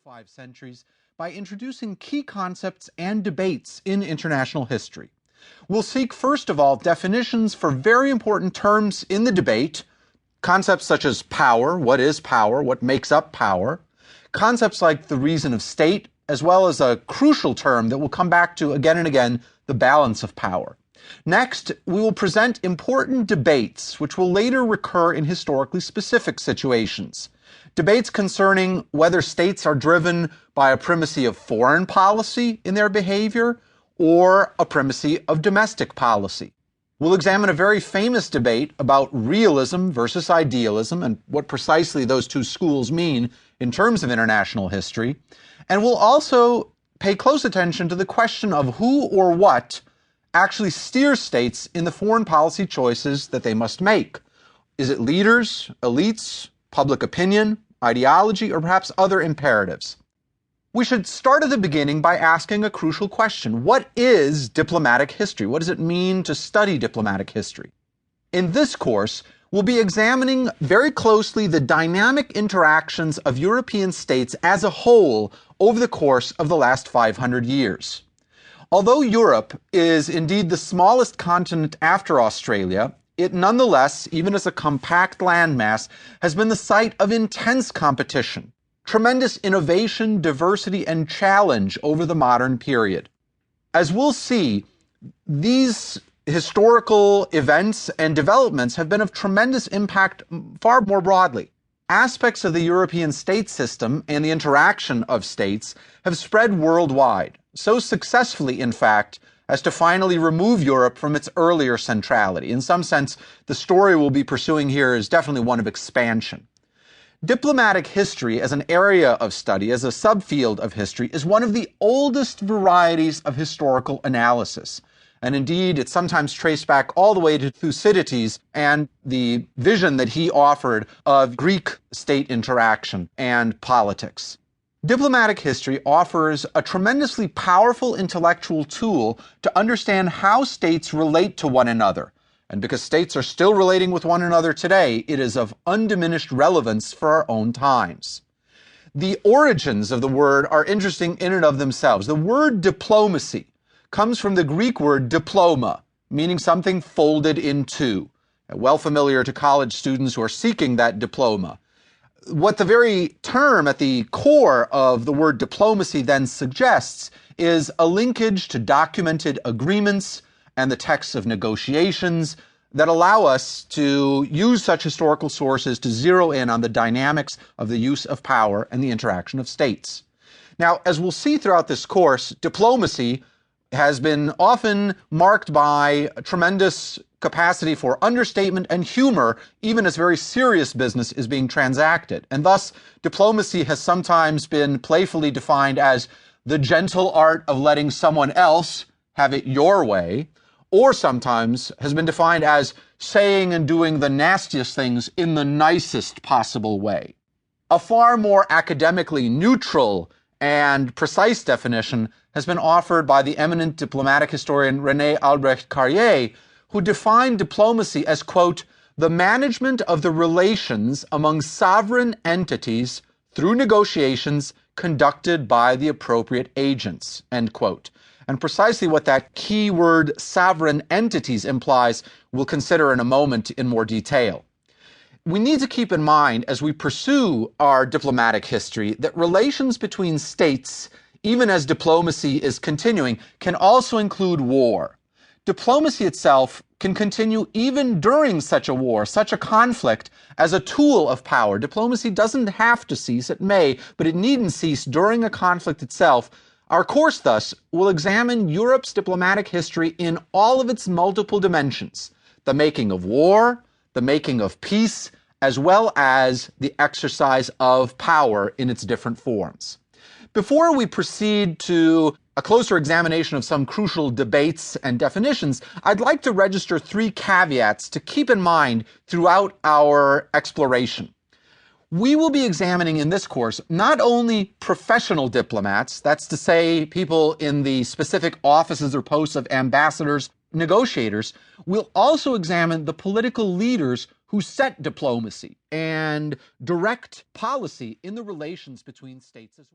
5 centuries by introducing key concepts and debates in international history. We'll seek, first of all, definitions for very important terms in the debate, concepts such as power, what makes up power, concepts like the reason of state, as well as a crucial term that we'll come back to again and again, the balance of power. Next, we will present important debates which will later recur in historically specific situations. Debates concerning whether states are driven by a primacy of foreign policy in their behavior or a primacy of domestic policy. We'll examine a very famous debate about realism versus idealism and what precisely those two schools mean in terms of international history. And we'll also pay close attention to the question of who or what actually steers states in the foreign policy choices that they must make. Is it leaders, elites, public opinion, ideology, or perhaps other imperatives? We should start at the beginning by asking a crucial question. What is diplomatic history? What does it mean to study diplomatic history? In this course, we'll be examining very closely the dynamic interactions of European states as a whole over the course of the last 500 years. Although Europe is indeed the smallest continent after Australia, it nonetheless, even as a compact landmass, has been the site of intense competition, tremendous innovation, diversity, and challenge over the modern period. As we'll see, these historical events and developments have been of tremendous impact far more broadly. Aspects of the European state system and the interaction of states have spread worldwide, so successfully, in fact, as to finally remove Europe from its earlier centrality. In some sense, the story we'll be pursuing here is definitely one of expansion. Diplomatic history as an area of study, as a subfield of history, is one of the oldest varieties of historical analysis. And indeed, it's sometimes traced back all the way to Thucydides and the vision that he offered of Greek state interaction and politics. Diplomatic history offers a tremendously powerful intellectual tool to understand how states relate to one another. And because states are still relating with one another today, it is of undiminished relevance for our own times. The origins of the word are interesting in and of themselves. The word diplomacy comes from the Greek word diploma, meaning something folded in two. Well familiar to college students who are seeking that diploma. What the very term at the core of the word diplomacy then suggests is a linkage to documented agreements and the texts of negotiations that allow us to use such historical sources to zero in on the dynamics of the use of power and the interaction of states. Now, as we'll see throughout this course, diplomacy has been often marked by a tremendous capacity for understatement and humor, even as very serious business is being transacted. And thus, diplomacy has sometimes been playfully defined as the gentle art of letting someone else have it your way, or sometimes has been defined as saying and doing the nastiest things in the nicest possible way. A far more academically neutral and precise definition has been offered by the eminent diplomatic historian René Albrecht Carrier, who defined diplomacy as, quote, the management of the relations among sovereign entities through negotiations conducted by the appropriate agents, end quote. And precisely what that key word sovereign entities implies, we'll consider in a moment in more detail. We need to keep in mind as we pursue our diplomatic history that relations between states, even as diplomacy is continuing, can also include war. Diplomacy itself can continue even during such a war, such a conflict, as a tool of power. Diplomacy doesn't have to cease, it may, but it needn't cease during a conflict itself. Our course, thus, will examine Europe's diplomatic history in all of its multiple dimensions: the making of war, the making of peace, as well as the exercise of power in its different forms. Before we proceed to a closer examination of some crucial debates and definitions, I'd like to register 3 caveats to keep in mind throughout our exploration. We will be examining in this course not only professional diplomats, that's to say people in the specific offices or posts of ambassadors, negotiators, we'll also examine the political leaders who set diplomacy and direct policy in the relations between states as well.